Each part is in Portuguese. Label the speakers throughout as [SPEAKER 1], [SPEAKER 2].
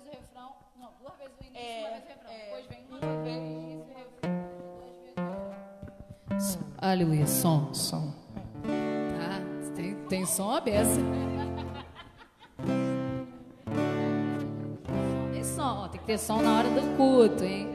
[SPEAKER 1] vezes o refrão. Não, 2 vezes o início, 1 vez o refrão. Depois vem uma vez o início e o refrão. 2 vezes o refrão. Aleluia, som. Tá? Tem som a beça. Tem som, tem que ter som na hora do culto, hein?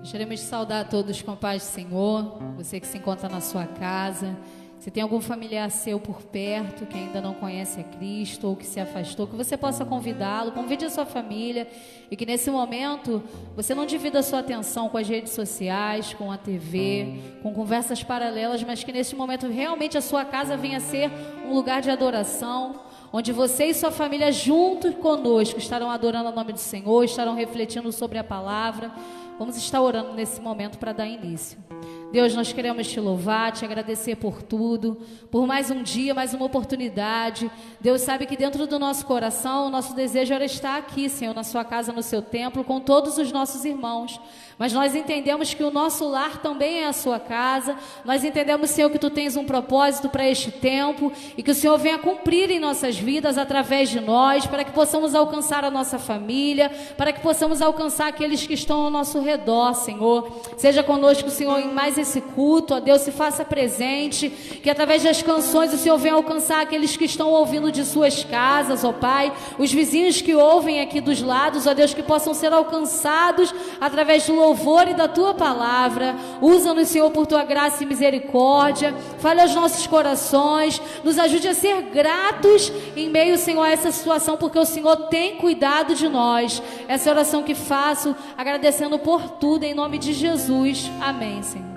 [SPEAKER 1] Gostaríamos de saudar a todos com a paz do Senhor, você que se encontra na sua casa, se tem algum familiar seu por perto que ainda não conhece a Cristo ou que se afastou, que você possa convidá-lo, convide a sua família e que nesse momento você não divida a sua atenção com as redes sociais, com a TV, com conversas paralelas, mas que nesse momento realmente a sua casa venha a ser um lugar de adoração, onde você e sua família juntos conosco estarão adorando o nome do Senhor, estarão refletindo sobre a palavra. Vamos estar orando nesse momento para dar início. Deus, nós queremos te louvar, te agradecer por tudo, por mais um dia, mais uma oportunidade. Deus sabe que dentro do nosso coração, o nosso desejo era estar aqui, Senhor, na sua casa, no seu templo, com todos os nossos irmãos. Mas nós entendemos que o nosso lar também é a sua casa. Nós entendemos, Senhor, que tu tens um propósito para este tempo e que o Senhor venha cumprir em nossas vidas através de nós, para que possamos alcançar a nossa família, para que possamos alcançar aqueles que estão ao nosso redor, Senhor. Seja conosco, Senhor, em mais esse culto, ó Deus, se faça presente, que através das canções o Senhor venha alcançar aqueles que estão ouvindo de suas casas, ó Pai, os vizinhos que ouvem aqui dos lados, ó Deus, que possam ser alcançados através do louvor e da tua palavra. Usa-nos, Senhor, por tua graça e misericórdia, fale aos nossos corações, nos ajude a ser gratos em meio, Senhor, a essa situação, porque o Senhor tem cuidado de nós. Essa é a oração que faço, agradecendo por tudo, em nome de Jesus. Amém, Senhor.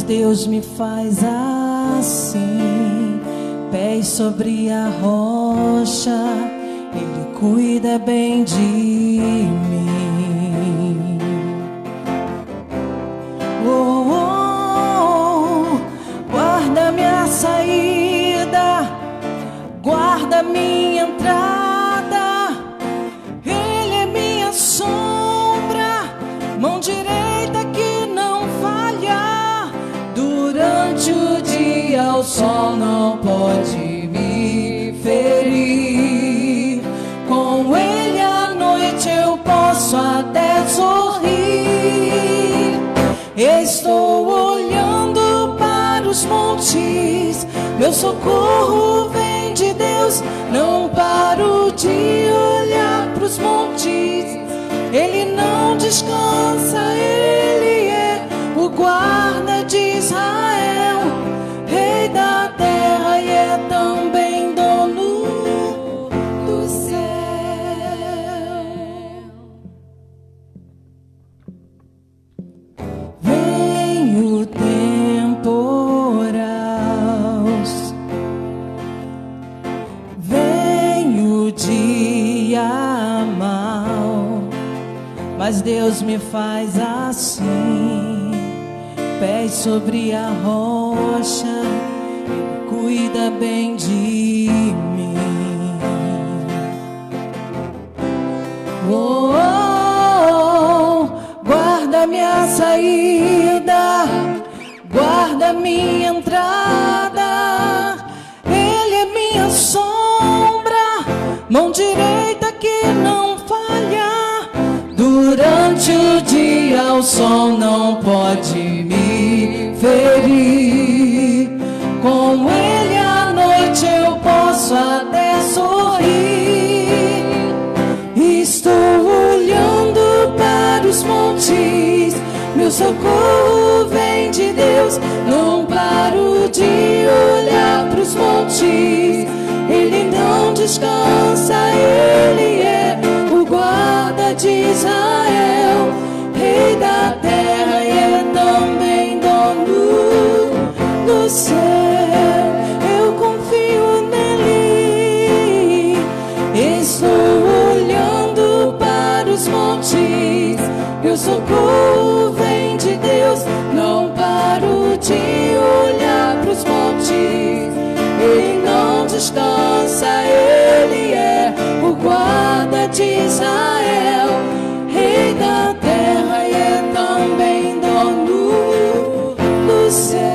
[SPEAKER 2] Deus me faz assim, pés sobre a rocha, Ele cuida bem de mim. Oh, oh, guarda minha saída, guarda minha entrada, Ele é minha sombra, mão direita que não falha. Durante o dia o sol não pode me ferir, com ele à noite eu posso até sorrir. Estou olhando para os montes, meu socorro vem de Deus. Não paro de olhar para os montes, ele não descansa, ele é o guarda de Israel, rei da terra e é também dono do céu. Vem o temporal, vem o dia mau, mas Deus me faz assim, pés sobre a rocha, Ele cuida bem de mim. Oh, oh, oh, guarda minha saída, guarda minha entrada, Ele é minha sombra, mão direita que não falha. Durante o dia o sol não pode me ferir, com ele à noite eu posso até sorrir. Estou olhando para os montes, meu socorro vem de Deus. Não paro de olhar para os montes, Ele não descansa, Ele é o guarda de Israel, Rei da terra e é também dono do céu. Eu confio nele, estou olhando para os montes, meu socorro vem de Deus. Não paro de olhar para os montes, Ele não descansa, Ele é o guarda de Israel, Rei da terra e é também dono do céu.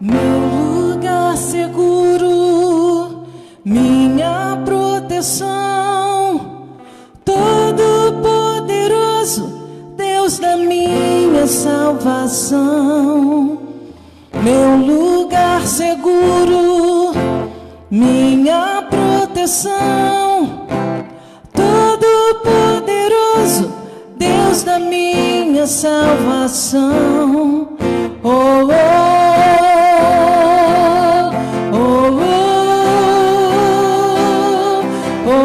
[SPEAKER 2] Meu lugar seguro, minha proteção, Todo-Poderoso, Deus da minha salvação. Meu lugar seguro, minha proteção, Todo-Poderoso, Deus da minha salvação. Oh, oh, oh, oh, oh, oh, oh, oh,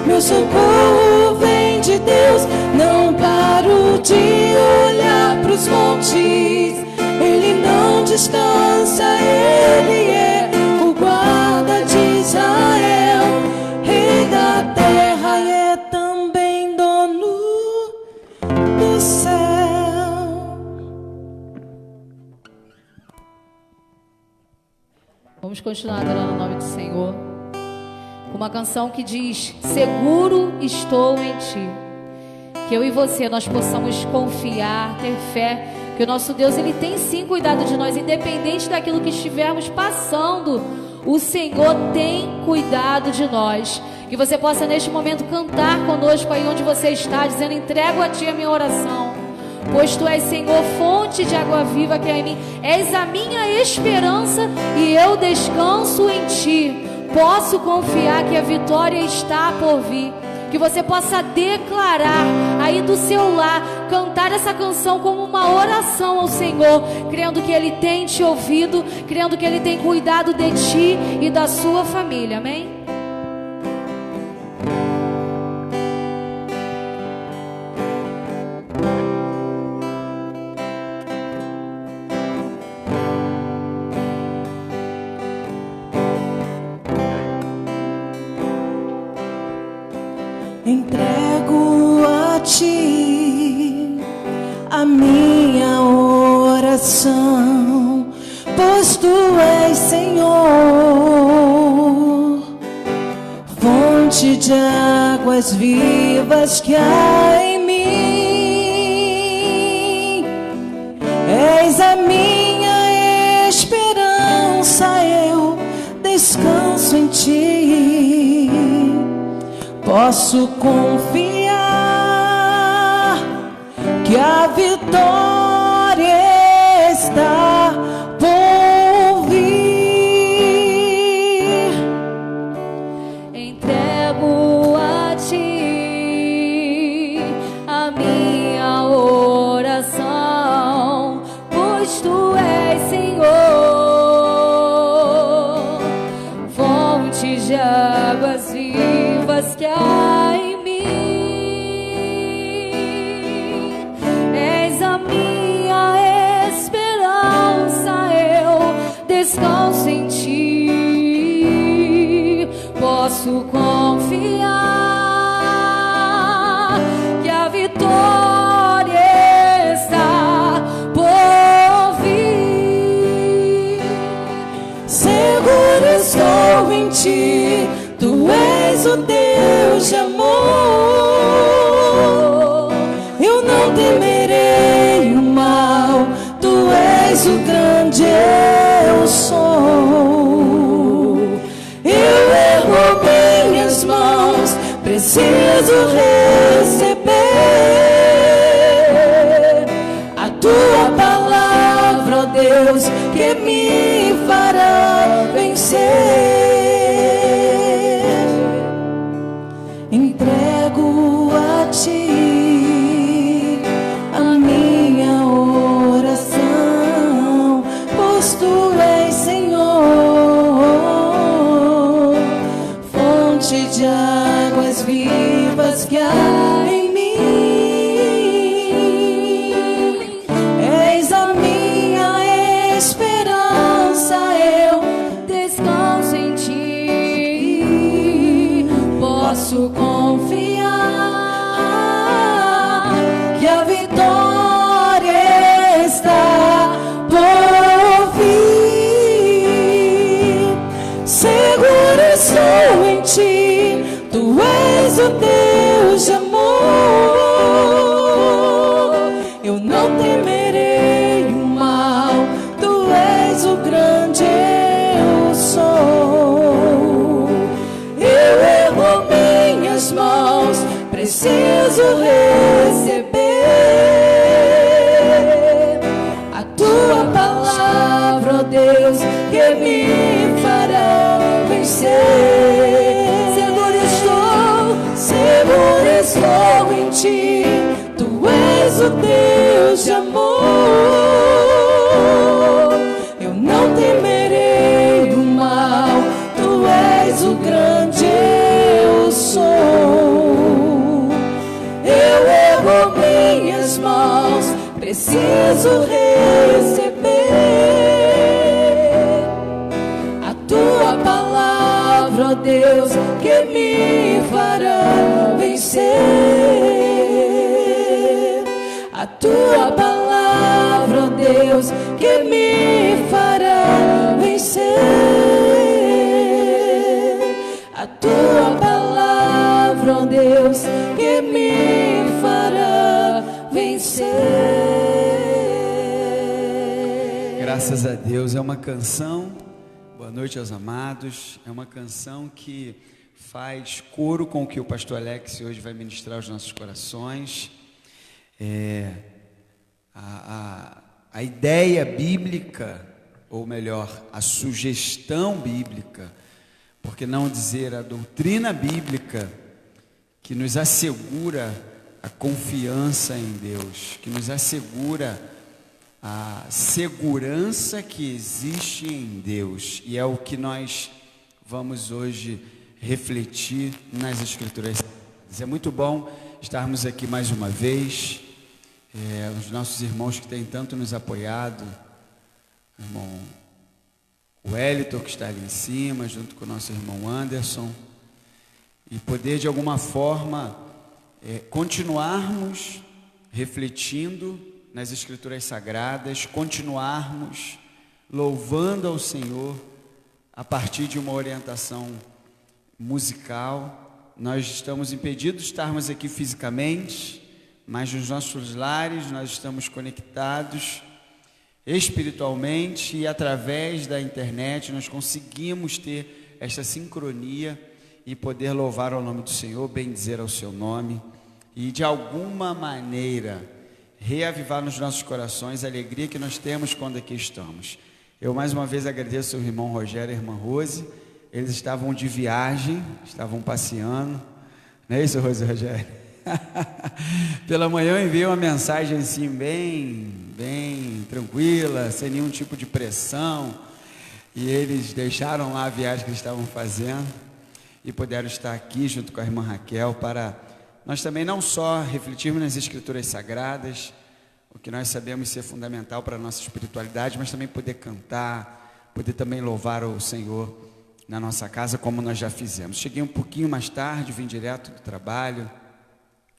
[SPEAKER 2] meu socorro vem de Deus. Não paro de olhar para os montes, Ele não descansa, Ele é o guarda de Israel, Rei da terra e é também dono do céu.
[SPEAKER 1] Vamos continuar adorando o nome do Senhor. Uma canção que diz: seguro estou em ti. Que eu e você, nós possamos confiar, ter fé, que o nosso Deus, Ele tem sim cuidado de nós, independente daquilo que estivermos passando. O Senhor tem cuidado de nós. Que você possa neste momento cantar conosco aí onde você está, dizendo: entrego a ti a minha oração, pois tu és, Senhor, fonte de água viva que há em mim. És a minha esperança e eu descanso em ti. Posso confiar que a vitória está por vir. Que você possa declarar aí do seu lar, cantar essa canção como uma oração ao Senhor, crendo que Ele tem te ouvido, crendo que Ele tem cuidado de ti e da sua família. Amém?
[SPEAKER 2] Entrego a ti a minha oração, pois tu és, Senhor, fonte de águas vivas que há em mim. És a minha esperança, eu descanso em ti. Posso confiar que a vitória está por vir.
[SPEAKER 1] Entrego a ti a minha oração, pois tu és, Senhor, fonte de águas vivas que há em mim. És a minha esperança, eu descanso em ti. Posso confiar que a vitória está por vir.
[SPEAKER 2] Seguro estou em ti, tu és o Deus de amor. receber a tua palavra, ó Deus, que me fará vencer. Entrego a ti a minha oração, pois tu és, Senhor, fonte de águas vivas que há em mim. És a minha esperança, eu descanso em ti. Posso confiar que a vitória está por vir. Seguro estou em ti, tu és o Deus de amor. Eu não temerei o mal, tu és o grande eu sou. Eu ergo minhas mãos, preciso receber a tua palavra, ó Deus, que me fará vencer. Seguro estou em ti, tu és o Deus de amor. Eu não temerei o mal, tu és o grande eu sou. Eu ergo minhas mãos, preciso receber a tua palavra, ó Deus, que me fará vencer. A tua palavra, ó Deus, que me fará vencer. A tua palavra, ó Deus, que me fará vencer.
[SPEAKER 3] Graças a Deus, é uma canção, boa noite aos amados, é uma canção que faz coro com o que o pastor Alex hoje vai ministrar aos nossos corações. A ideia bíblica, ou melhor, a sugestão bíblica, por que não dizer a doutrina bíblica, que nos assegura a confiança em Deus, que nos assegura a segurança que existe em Deus, e é o que nós vamos hoje refletir nas Escrituras. É muito bom estarmos aqui mais uma vez, os nossos irmãos que têm tanto nos apoiado, o irmão Wellington, que está ali em cima, junto com o nosso irmão Anderson, e poder de alguma forma continuarmos refletindo nas Escrituras Sagradas, continuarmos louvando ao Senhor a partir de uma orientação musical. Nós estamos impedidos de estarmos aqui fisicamente, mas nos nossos lares nós estamos conectados espiritualmente, e através da internet nós conseguimos ter esta sincronia e poder louvar ao nome do Senhor, bendizer ao seu nome e de alguma maneira reavivar nos nossos corações a alegria que nós temos quando aqui estamos. Eu mais uma vez agradeço ao irmão Rogério e a irmã Rose. Eles estavam de viagem, estavam passeando, não é isso, Rogério? Pela manhã eu enviei uma mensagem assim bem tranquila, sem nenhum tipo de pressão, e eles deixaram lá a viagem que eles estavam fazendo e puderam estar aqui junto com a irmã Raquel para nós também não só refletirmos nas Escrituras Sagradas, o que nós sabemos ser fundamental para a nossa espiritualidade, mas também poder cantar, poder também louvar o Senhor na nossa casa, como nós já fizemos. Cheguei um pouquinho mais tarde, vim direto do trabalho,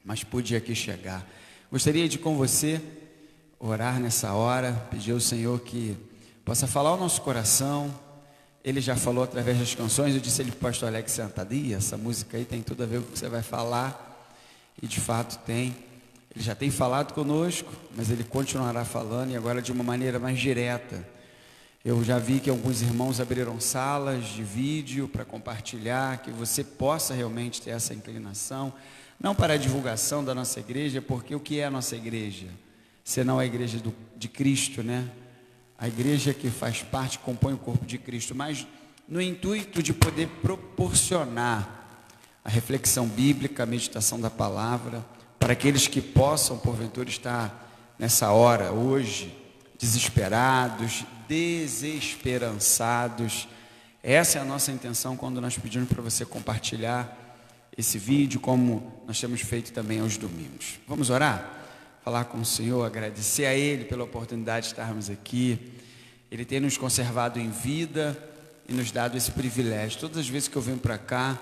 [SPEAKER 3] mas pude aqui chegar. Gostaria de com você orar nessa hora, pedir ao Senhor que possa falar ao nosso coração. Ele já falou através das canções. Eu disse ele para o pastor Alex Santadinha, essa música aí tem tudo a ver com o que você vai falar, e de fato tem. Ele já tem falado conosco, mas ele continuará falando, e agora de uma maneira mais direta. Eu já vi que alguns irmãos abriram salas de vídeo para compartilhar, que você possa realmente ter essa inclinação. não para a divulgação da nossa igreja, porque o que é a nossa igreja? Senão a igreja de Cristo, né? A igreja que faz parte, compõe o corpo de Cristo, mas no intuito de poder proporcionar a reflexão bíblica, a meditação da palavra, para aqueles que possam, porventura, estar nessa hora, hoje, desesperados, desesperançados. Essa é a nossa intenção quando nós pedimos para você compartilhar esse vídeo, como nós temos feito também aos domingos. Vamos orar? Falar com o Senhor, agradecer a Ele pela oportunidade de estarmos aqui. Ele tem nos conservado em vida e nos dado esse privilégio. Todas as vezes que eu venho para cá,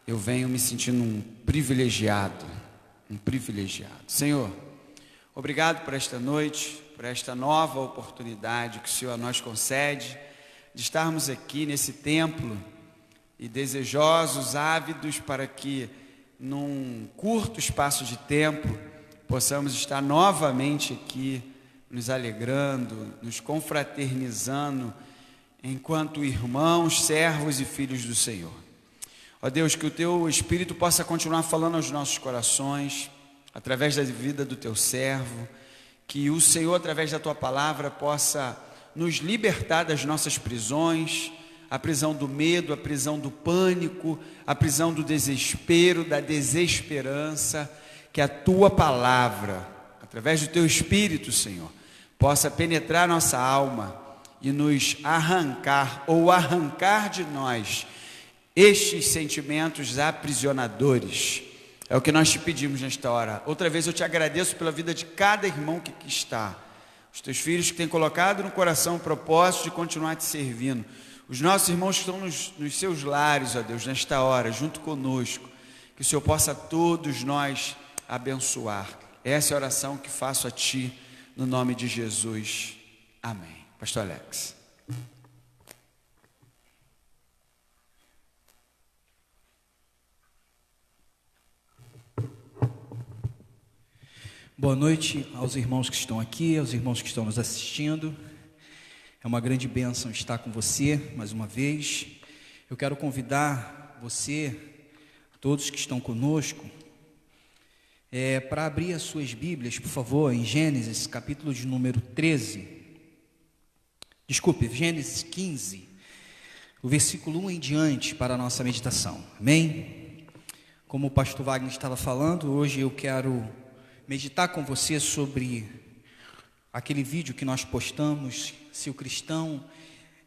[SPEAKER 3] eu venho me sentindo um privilegiado. Senhor, obrigado por esta noite, por esta nova oportunidade que o Senhor a nós concede, de estarmos aqui nesse templo e desejosos, ávidos para que num curto espaço de tempo possamos estar novamente aqui, nos alegrando, nos confraternizando, enquanto irmãos, servos e filhos do Senhor. Ó Deus, que o Teu Espírito possa continuar falando aos nossos corações, através da vida do Teu servo, que o Senhor, através da Tua palavra, possa nos libertar das nossas prisões, a prisão do medo, a prisão do pânico, a prisão do desespero, da desesperança. Que a Tua palavra, através do Teu Espírito, Senhor, possa penetrar nossa alma e nos arrancar ou arrancar de nós estes sentimentos aprisionadores. É o que nós te pedimos nesta hora. Outra vez eu te agradeço pela vida de cada irmão que aqui está, os Teus filhos que têm colocado no coração o propósito de continuar te servindo, os nossos irmãos que estão nos seus lares, ó Deus, nesta hora, junto conosco, que o Senhor possa todos nós abençoar. Essa é a oração que faço a Ti, no nome de Jesus. Amém. Pastor Alex.
[SPEAKER 4] Boa noite aos irmãos que estão aqui, aos irmãos que estão nos assistindo. É uma grande bênção estar com você mais uma vez. Eu quero convidar você, todos que estão conosco, para abrir as suas Bíblias, por favor, em Gênesis, capítulo de número 13. Desculpe, Gênesis 15, o versículo 1 em diante, para a nossa meditação. Amém? Como o pastor Wagner estava falando, hoje eu quero meditar com você sobre aquele vídeo que nós postamos, se o cristão,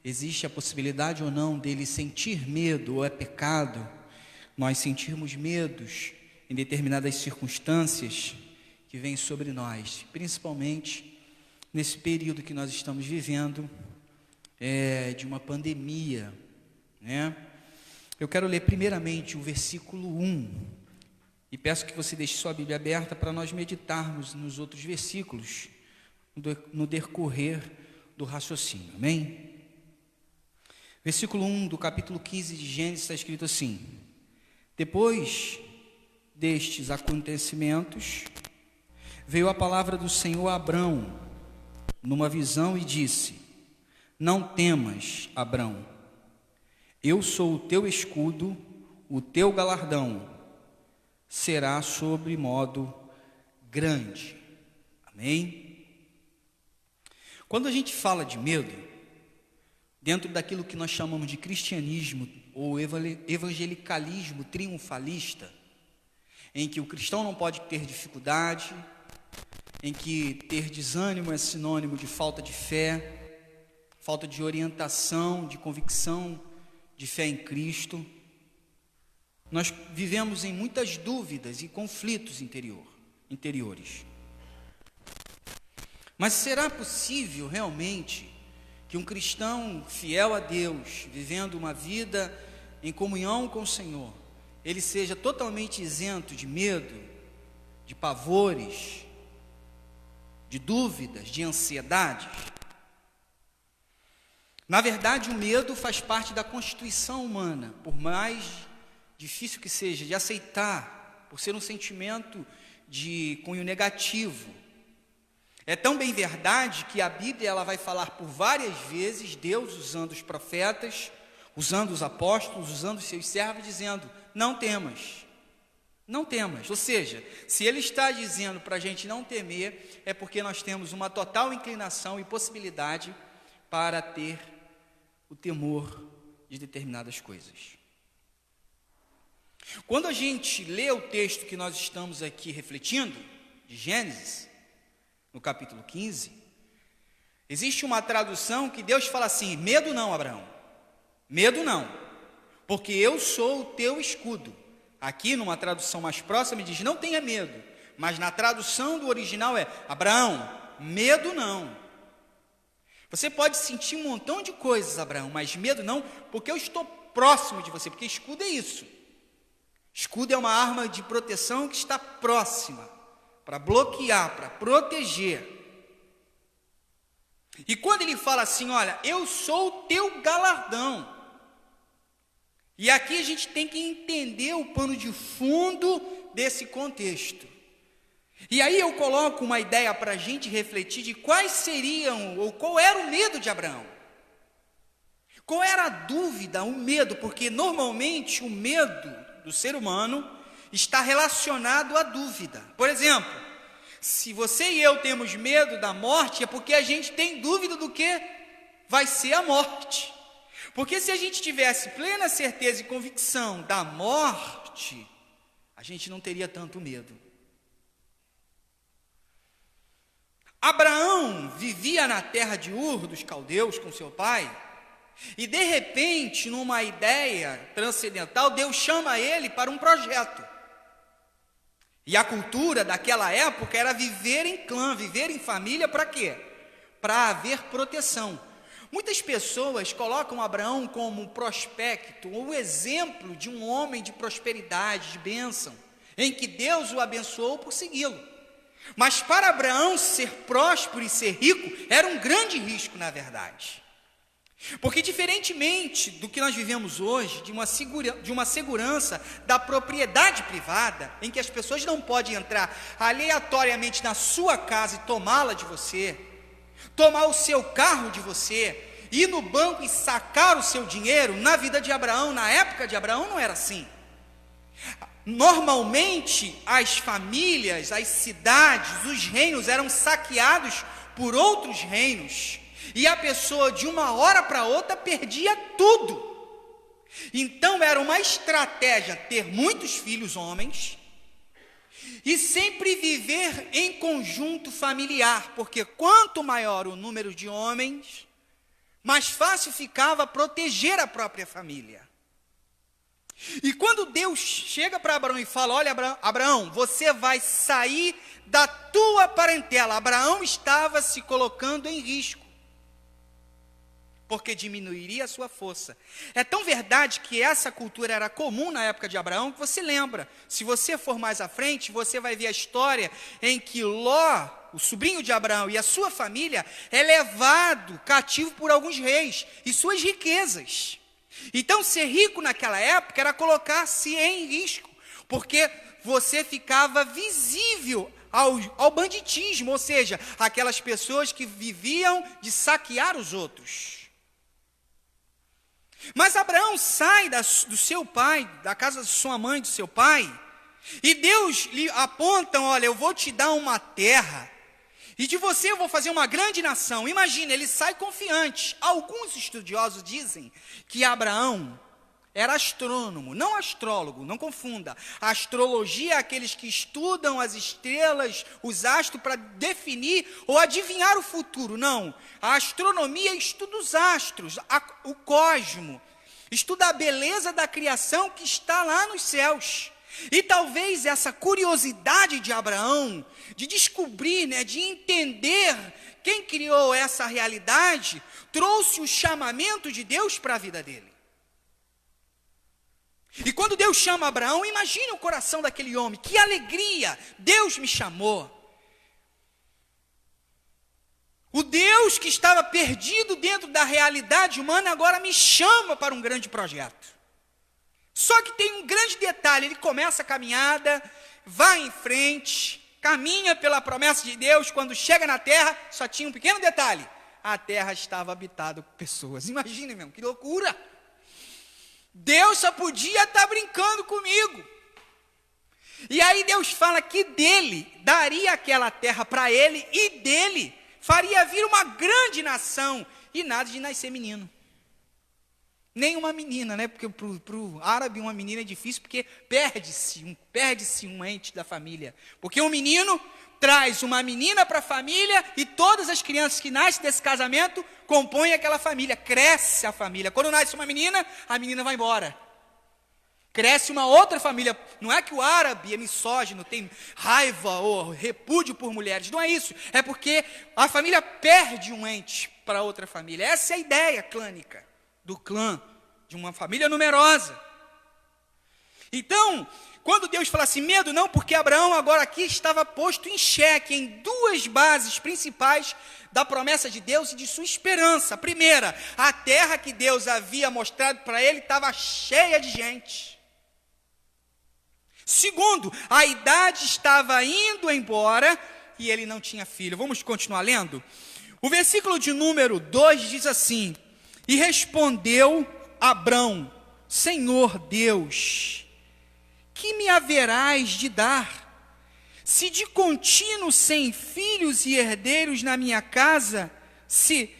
[SPEAKER 4] existe a possibilidade ou não dele sentir medo, ou é pecado nós sentirmos medos em determinadas circunstâncias que vêm sobre nós, principalmente nesse período que nós estamos vivendo, de uma pandemia, né? Eu quero ler primeiramente o versículo 1, e peço que você deixe sua Bíblia aberta para nós meditarmos nos outros versículos, no decorrer do raciocínio, amém? Versículo 1 do capítulo 15 de Gênesis está escrito assim: depois destes acontecimentos, veio a palavra do Senhor a Abrão, numa visão, e disse: não temas, Abrão, eu sou o teu escudo, o teu galardão será sobre modo grande. Amém? Quando a gente fala de medo, dentro daquilo que nós chamamos de cristianismo ou evangelicalismo triunfalista, em que o cristão não pode ter dificuldade, em que ter desânimo é sinônimo de falta de fé, falta de orientação, de convicção, de fé em Cristo, nós vivemos em muitas dúvidas e conflitos interiores. Mas será possível realmente que um cristão fiel a Deus, vivendo uma vida em comunhão com o Senhor, ele seja totalmente isento de medo, de pavores, de dúvidas, de ansiedades? Na verdade, o medo faz parte da constituição humana, por mais difícil que seja de aceitar, por ser um sentimento de cunho negativo. É tão bem verdade que a Bíblia ela vai falar por várias vezes, Deus usando os profetas, usando os apóstolos, usando os seus servos, dizendo: não temas, Não temas. Ou seja, se ele está dizendo para a gente não temer, é porque nós temos uma total inclinação e possibilidade para ter o temor de determinadas coisas. Quando a gente lê o texto que nós estamos aqui refletindo, de Gênesis, no capítulo 15, existe uma tradução que Deus fala assim: medo não, Abraão, medo não, porque eu sou o teu escudo. Aqui, numa tradução mais próxima, diz: não tenha medo, mas na tradução do original é: Abraão, medo não. Você pode sentir um montão de coisas, Abraão, mas medo não, porque eu estou próximo de você, porque escudo é isso. Escudo é uma arma de proteção que está próxima, para bloquear, para proteger. E quando ele fala assim: olha, eu sou o teu galardão. E aqui a gente tem que entender o pano de fundo desse contexto. E aí eu coloco uma ideia para a gente refletir de quais seriam, ou qual era o medo de Abraão. Qual era a dúvida, o medo? Porque normalmente o medo do ser humano está relacionado à dúvida. Por exemplo, se você e eu temos medo da morte, é porque a gente tem dúvida do que vai ser a morte. Porque se a gente tivesse plena certeza e convicção da morte, a gente não teria tanto medo. Abraão vivia na terra de Ur dos caldeus com seu pai, e de repente, numa ideia transcendental, Deus chama ele para um projeto. E a cultura daquela época era viver em clã, viver em família, para quê? Para haver proteção. Muitas pessoas colocam Abraão como um prospecto, ou um exemplo de um homem de prosperidade, de bênção, em que Deus o abençoou por segui-lo. Mas para Abraão ser próspero e ser rico, era um grande risco, na verdade. Porque diferentemente do que nós vivemos hoje, de uma segurança da propriedade privada, em que as pessoas não podem entrar aleatoriamente na sua casa e tomá-la de você, tomar o seu carro de você, ir no banco e sacar o seu dinheiro, na vida de Abraão, na época de Abraão, não era assim. Normalmente, as famílias, as cidades, os reinos eram saqueados por outros reinos, e a pessoa de uma hora para outra perdia tudo. Então era uma estratégia ter muitos filhos homens e sempre viver em conjunto familiar, porque quanto maior o número de homens, mais fácil ficava proteger a própria família. E quando Deus chega para Abraão e fala: olha, Abraão, você vai sair da tua parentela. Abraão estava se colocando em risco, porque diminuiria a sua força. É tão verdade que essa cultura era comum na época de Abraão, que você lembra. Se você for mais à frente, você vai ver a história em que Ló, o sobrinho de Abraão, e a sua família é levado cativo por alguns reis e suas riquezas. Então, ser rico naquela época era colocar-se em risco, porque você ficava visível ao banditismo, ou seja, aquelas pessoas que viviam de saquear os outros. Mas Abraão sai do seu pai, da casa de sua mãe, do seu pai, e Deus lhe aponta: olha, eu vou te dar uma terra, e de você eu vou fazer uma grande nação. Imagina, ele sai confiante. Alguns estudiosos dizem que Abraão era astrônomo, não astrólogo, não confunda. A astrologia é aqueles que estudam as estrelas, os astros, para definir ou adivinhar o futuro. Não, a astronomia estuda os astros, o cosmo, estuda a beleza da criação que está lá nos céus. E talvez essa curiosidade de Abraão, de descobrir, de entender quem criou essa realidade, trouxe o chamamento de Deus para a vida dele. E quando Deus chama Abraão, imagine o coração daquele homem: que alegria, Deus me chamou. O Deus que estava perdido dentro da realidade humana agora me chama para um grande projeto. Só que tem um grande detalhe: ele começa a caminhada, vai em frente, caminha pela promessa de Deus. Quando chega na terra, só tinha um pequeno detalhe: a terra estava habitada por pessoas. Imagina, meu, que loucura! Deus só podia estar brincando comigo. E aí Deus fala que dele daria aquela terra para ele e dele faria vir uma grande nação e nada de nascer menino. Nem uma menina, né? Porque para o árabe uma menina é difícil porque perde-se um ente da família. Porque um menino traz uma menina para a família e todas as crianças que nascem desse casamento compõem aquela família, cresce a família. Quando nasce uma menina, a menina vai embora. Cresce uma outra família. Não é que o árabe é misógino, tem raiva ou repúdio por mulheres. Não é isso. É porque a família perde um ente para outra família. Essa é a ideia clânica do clã, de uma família numerosa. Então, quando Deus fala assim, medo não, porque Abraão agora aqui estava posto em xeque em duas bases principais da promessa de Deus e de sua esperança. A primeira, a terra que Deus havia mostrado para ele estava cheia de gente. Segundo, a idade estava indo embora e ele não tinha filho. Vamos continuar lendo? O versículo de número 2 diz assim: e respondeu Abrão, Senhor Deus, que me haverás de dar? Se de contínuo sem filhos e herdeiros na minha casa, se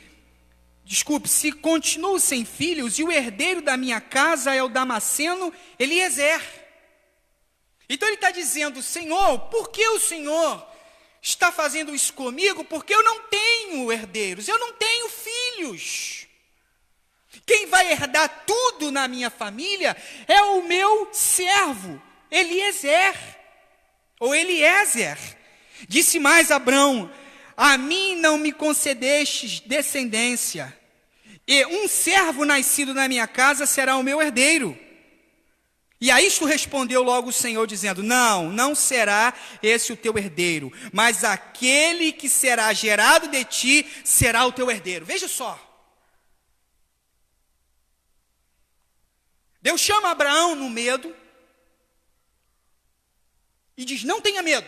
[SPEAKER 4] continuo sem filhos e o herdeiro da minha casa é o Damasceno Eliezer. Então ele está dizendo, Senhor, por que o Senhor está fazendo isso comigo? Porque eu não tenho herdeiros, eu não tenho filhos. Quem vai herdar tudo na minha família é o meu servo, Eliezer. Disse mais Abrão, a mim não me concedestes descendência, e um servo nascido na minha casa será o meu herdeiro. E a isto respondeu logo o Senhor, dizendo, não será esse o teu herdeiro, mas aquele que será gerado de ti será o teu herdeiro. Veja só. Deus chama Abraão no medo e diz, não tenha medo.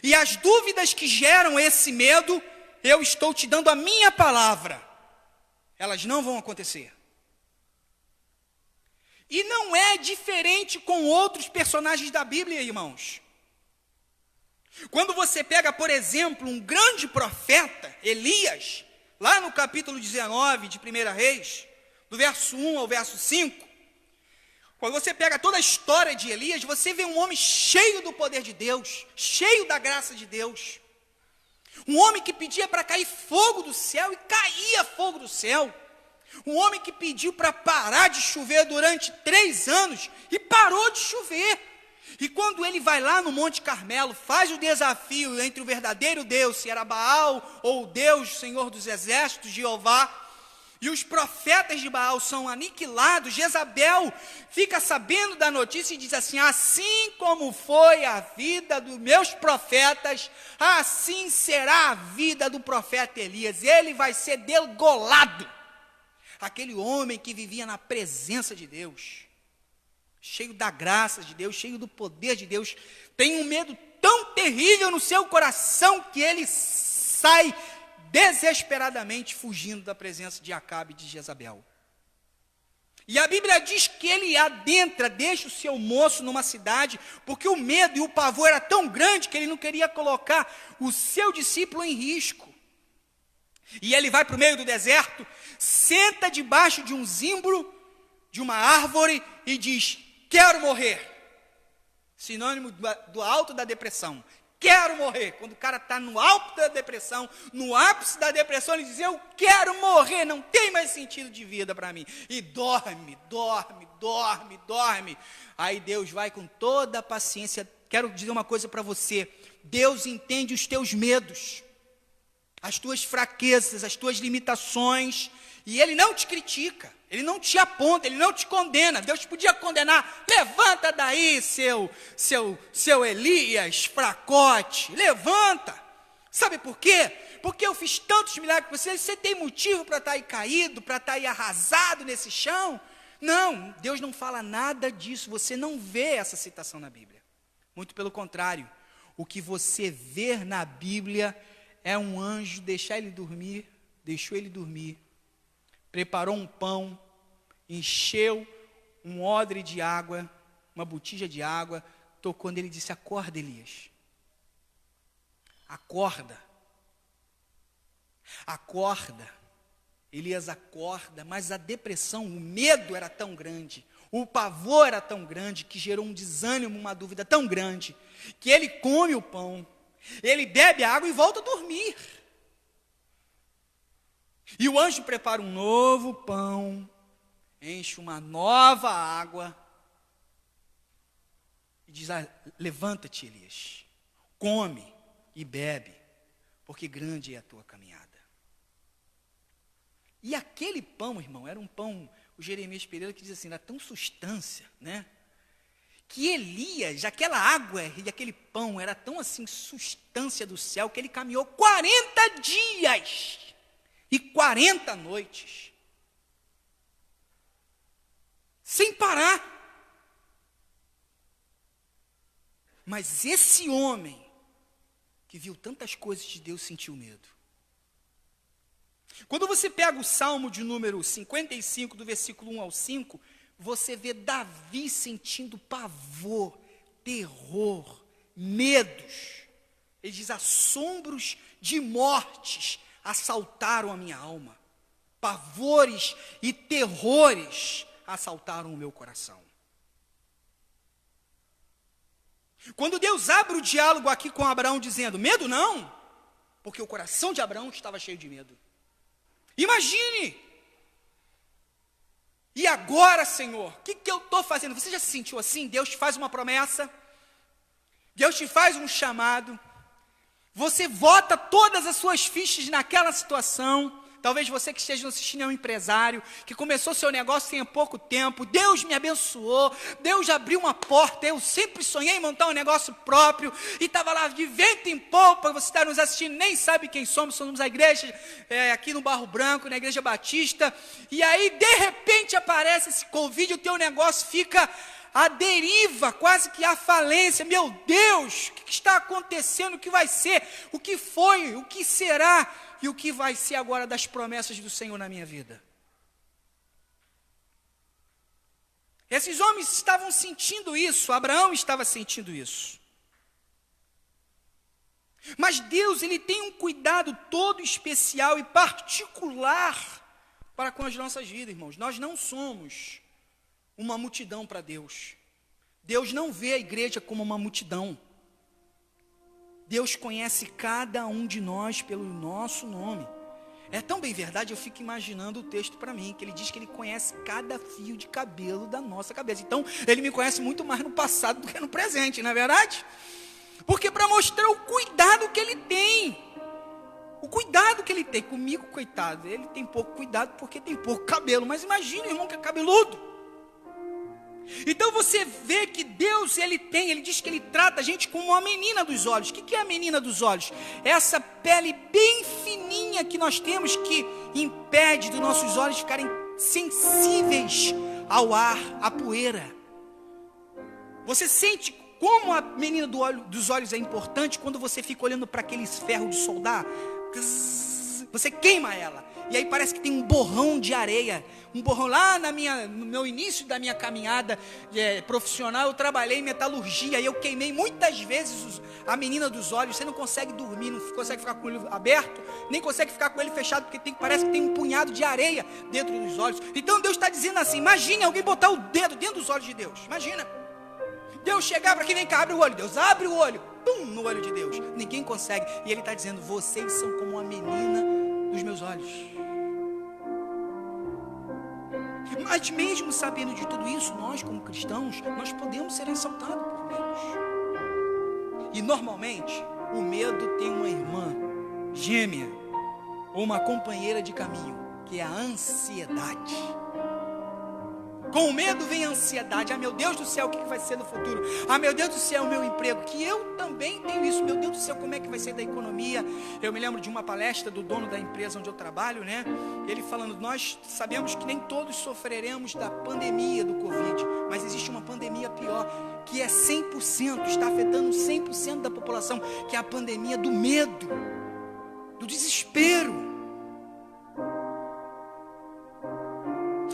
[SPEAKER 4] E as dúvidas que geram esse medo, eu estou te dando a minha palavra. Elas não vão acontecer. E não é diferente com outros personagens da Bíblia, irmãos. Quando você pega, por exemplo, um grande profeta, Elias, lá no capítulo 19 de 1 Reis, do verso 1 ao verso 5, quando você pega toda a história de Elias, você vê um homem cheio do poder de Deus, cheio da graça de Deus. Um homem que pedia para cair fogo do céu e caía fogo do céu. Um homem que pediu para parar de chover durante 3 anos e parou de chover. E quando ele vai lá no Monte Carmelo, faz o desafio entre o verdadeiro Deus, se era Baal ou o Deus, Senhor dos Exércitos, Jeová, e os profetas de Baal são aniquilados, Jezabel fica sabendo da notícia e diz assim, assim como foi a vida dos meus profetas, assim será a vida do profeta Elias, ele vai ser degolado. Aquele homem que vivia na presença de Deus, cheio da graça de Deus, cheio do poder de Deus, tem um medo tão terrível no seu coração que ele sai desesperadamente fugindo da presença de Acabe e de Jezabel. E a Bíblia diz que ele adentra, deixa o seu moço numa cidade, porque o medo e o pavor era tão grande que ele não queria colocar o seu discípulo em risco. E ele vai para o meio do deserto, senta debaixo de um zimbro, de uma árvore e diz, quero morrer. Sinônimo do alto da depressão. Quero morrer. Quando o cara está no alto da depressão, no ápice da depressão, ele diz, eu quero morrer, não tem mais sentido de vida para mim. E dorme. Aí Deus vai com toda a paciência. Quero dizer uma coisa para você. Deus entende os teus medos, as tuas fraquezas, as tuas limitações, e Ele não te critica, Ele não te aponta, Ele não te condena. Deus podia condenar, levanta daí seu Elias, fracote, levanta. Sabe por quê? Porque eu fiz tantos milagres com você, você tem motivo para estar aí caído, para estar aí arrasado nesse chão? Não, Deus não fala nada disso, você não vê essa citação na Bíblia. Muito pelo contrário, o que você vê na Bíblia é um anjo deixou ele dormir, preparou um pão, encheu um odre de água, uma botija de água, tocou nele e disse: acorda, Elias. Acorda. Acorda. Elias acorda, mas a depressão, o medo era tão grande, o pavor era tão grande, que gerou um desânimo, uma dúvida tão grande, que ele come o pão, ele bebe a água e volta a dormir. E o anjo prepara um novo pão, enche uma nova água, e diz: levanta-te, Elias, come e bebe, porque grande é a tua caminhada. E aquele pão, irmão, era um pão, o Jeremias Pereira que diz assim, era tão substância, né? Que Elias, aquela água e aquele pão era tão assim, substância do céu, que ele caminhou 40 dias e 40 noites, sem parar. Mas esse homem, que viu tantas coisas de Deus, sentiu medo. Quando você pega o Salmo de número 55, do versículo 1 ao 5, você vê Davi sentindo pavor, terror, medos. Ele diz: assombros de mortes assaltaram a minha alma. Pavores e terrores assaltaram o meu coração. Quando Deus abre o diálogo aqui com Abraão dizendo: medo não, porque o coração de Abraão estava cheio de medo. Imagine! E agora, Senhor, o que eu estou fazendo? Você já se sentiu assim? Deus te faz uma promessa, Deus te faz um chamado, você vota todas as suas fichas naquela situação. Talvez você que esteja assistindo é um empresário, que começou seu negócio tem pouco tempo, Deus me abençoou, Deus abriu uma porta, eu sempre sonhei em montar um negócio próprio, e estava lá de vento em polpa. Você está nos assistindo, nem sabe quem somos a igreja, aqui no Barro Branco, na Igreja Batista, e aí de repente aparece esse Covid, o teu negócio fica à deriva, quase que à falência. Meu Deus, o que está acontecendo? O que vai ser? O que foi? O que será? E o que vai ser agora das promessas do Senhor na minha vida? Esses homens estavam sentindo isso, Abraão estava sentindo isso. Mas Deus, Ele tem um cuidado todo especial e particular para com as nossas vidas, irmãos. Nós não somos uma multidão para Deus. Deus não vê a igreja como uma multidão. Deus conhece cada um de nós pelo nosso nome. É tão bem verdade, eu fico imaginando o texto para mim, que ele diz que ele conhece cada fio de cabelo da nossa cabeça. Então, ele me conhece muito mais no passado do que no presente, não é verdade? Porque para mostrar o cuidado que ele tem. O cuidado que ele tem comigo, coitado. Ele tem pouco cuidado porque tem pouco cabelo. Mas imagina o irmão que é cabeludo. Então você vê que Deus, ele diz que ele trata a gente como uma menina dos olhos. O que é a menina dos olhos? É essa pele bem fininha que nós temos, que impede dos nossos olhos ficarem sensíveis ao ar, à poeira. Você sente como a menina dos olhos é importante quando você fica olhando para aqueles ferros de soldar. Você queima ela. E aí parece que tem um borrão de areia. Um borrão lá no meu início da minha caminhada profissional, eu trabalhei em metalurgia. E eu queimei muitas vezes a menina dos olhos. Você não consegue dormir, não consegue ficar com o olho aberto, nem consegue ficar com ele fechado, porque parece que tem um punhado de areia dentro dos olhos. Então Deus está dizendo assim: imagine alguém botar o dedo dentro dos olhos de Deus. Imagina Deus chegar para aqui: vem cá, abre o olho. Deus abre o olho, pum, no olho de Deus. Ninguém consegue. E ele está dizendo: vocês são como a menina dos meus olhos. Mas mesmo sabendo de tudo isso, nós como cristãos, nós podemos ser assaltados por medos. E normalmente, o medo tem uma irmã gêmea, ou uma companheira de caminho, que é a ansiedade. Com o medo vem a ansiedade. Ah, meu Deus do céu, o que vai ser no futuro? Ah, meu Deus do céu, o meu emprego. Que eu também tenho isso. Meu Deus do céu, como é que vai ser da economia? Eu me lembro de uma palestra do dono da empresa onde eu trabalho, né? Ele falando: nós sabemos que nem todos sofreremos da pandemia do Covid, mas existe uma pandemia pior, que é 100%, está afetando 100% da população, que é a pandemia do medo, do desespero.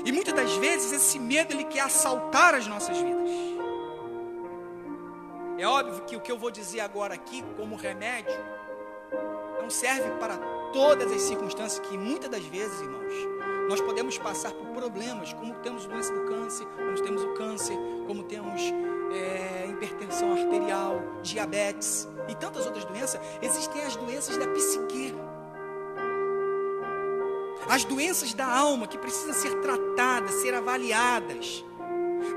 [SPEAKER 4] E muitas das vezes esse medo, ele quer assaltar as nossas vidas. É óbvio que o que eu vou dizer agora aqui, como remédio, não serve para todas as circunstâncias que muitas das vezes, irmãos, nós podemos passar por problemas, como temos doença do câncer, como temos o câncer, como temos hipertensão arterial, diabetes e tantas outras doenças. Existem as doenças da psique, as doenças da alma que precisam ser tratadas, ser avaliadas.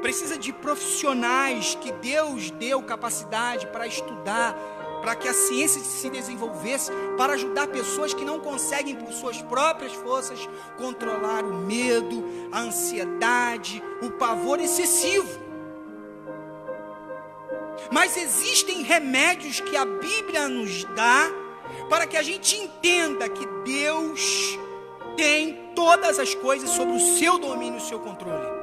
[SPEAKER 4] Precisa de profissionais que Deus deu capacidade para estudar, para que a ciência se desenvolvesse, para ajudar pessoas que não conseguem por suas próprias forças controlar o medo, a ansiedade, o pavor excessivo. Mas existem remédios que a Bíblia nos dá para que a gente entenda que Deus tem todas as coisas sob o seu domínio e o seu controle.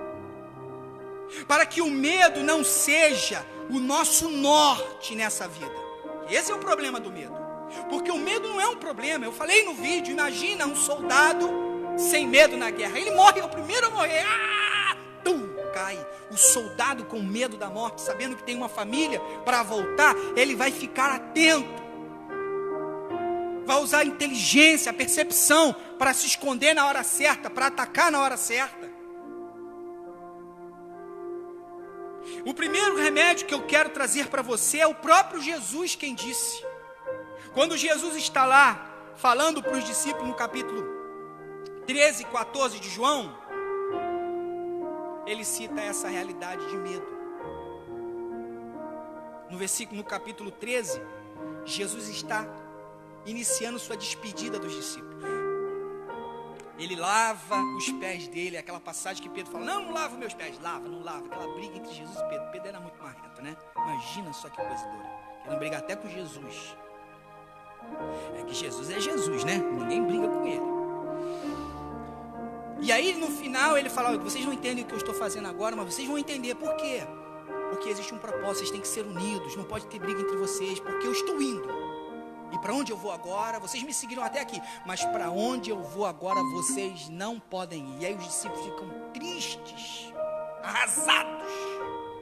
[SPEAKER 4] Para que o medo não seja o nosso norte nessa vida. Esse é o problema do medo. Porque o medo não é um problema. Eu falei no vídeo, imagina um soldado sem medo na guerra. Ele morre, é o primeiro a morrer. Cai. O soldado com medo da morte, sabendo que tem uma família para voltar, ele vai ficar atento. Vai usar a inteligência, a percepção para se esconder na hora certa, para atacar na hora certa. O primeiro remédio que eu quero trazer para você é o próprio Jesus quem disse. Quando Jesus está lá falando para os discípulos no capítulo 13 e 14 de João, ele cita essa realidade de medo. No capítulo 13, Jesus está iniciando sua despedida dos discípulos. Ele lava os pés dele, aquela passagem que Pedro fala, não lava meus pés, lava, não lava, aquela briga entre Jesus e Pedro. Pedro era muito marrento, né? Imagina só que coisa dura, querendo brigar até com Jesus. É que Jesus é Jesus, né? Ninguém briga com ele. E aí no final ele fala, vocês não entendem o que eu estou fazendo agora, mas vocês vão entender por quê. Porque existe um propósito, vocês têm que ser unidos, não pode ter briga entre vocês, porque eu estou indo. E para onde eu vou agora? Vocês me seguiram até aqui, mas para onde eu vou agora vocês não podem ir. E aí os discípulos ficam tristes, arrasados.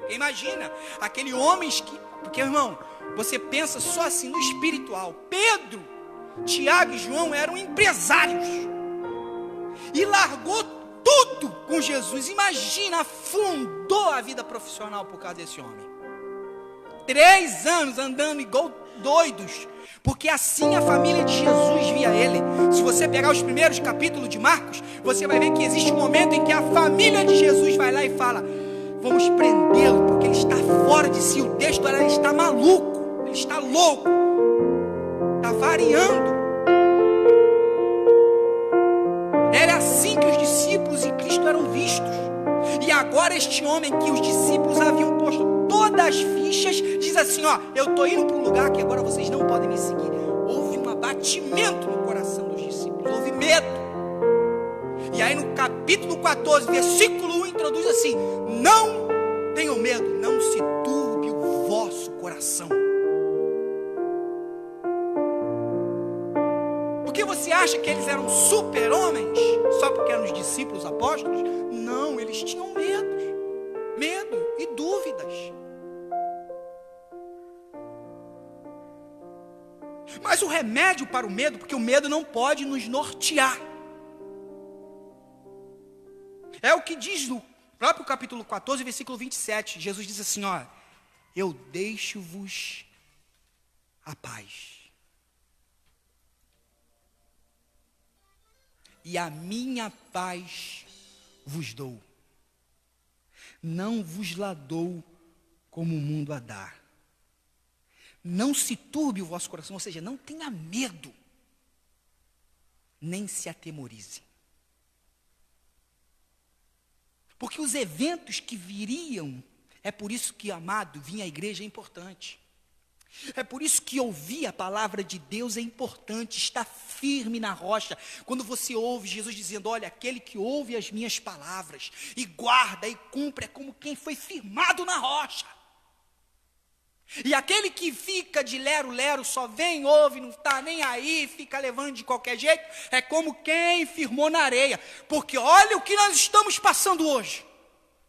[SPEAKER 4] Imagina, aquele homens que... Porque, irmão, você pensa só assim no espiritual. Pedro, Tiago e João eram empresários. E largou tudo com Jesus. Imagina, afundou a vida profissional por causa desse homem. 3 anos andando igual doidos, porque assim a família de Jesus via ele. Se você pegar os primeiros capítulos de Marcos, você vai ver que existe um momento em que a família de Jesus vai lá e fala, vamos prendê-lo, porque ele está fora de si. O texto era, ele está maluco, ele está louco, está variando. Era assim que os discípulos e Cristo eram vistos. E agora este homem que os discípulos haviam posto todas as fichas, diz assim, eu estou indo para um lugar que agora vocês não podem me seguir. Houve um abatimento no coração dos discípulos, houve medo. E aí no capítulo 14, versículo 1, introduz assim, não tenham medo, não se turbe o vosso coração. Porque você acha que eles eram super-homens só porque eram os discípulos apóstolos? Não, eles tinham medo e dúvidas. Mas o remédio para o medo, porque o medo não pode nos nortear. É o que diz no próprio capítulo 14, versículo 27. Jesus diz assim, eu deixo-vos a paz. E a minha paz vos dou. Não vos la dou como o mundo a dá. Não se turbe o vosso coração, ou seja, não tenha medo, nem se atemorize. Porque os eventos que viriam, é por isso que, amado, vir à igreja é importante. É por isso que ouvir a palavra de Deus é importante, estar firme na rocha. Quando você ouve Jesus dizendo, olha, aquele que ouve as minhas palavras e guarda e cumpre, é como quem foi firmado na rocha. E aquele que fica de lero-lero, só vem, ouve, não está nem aí, fica levando de qualquer jeito, é como quem firmou na areia. Porque olha o que nós estamos passando hoje.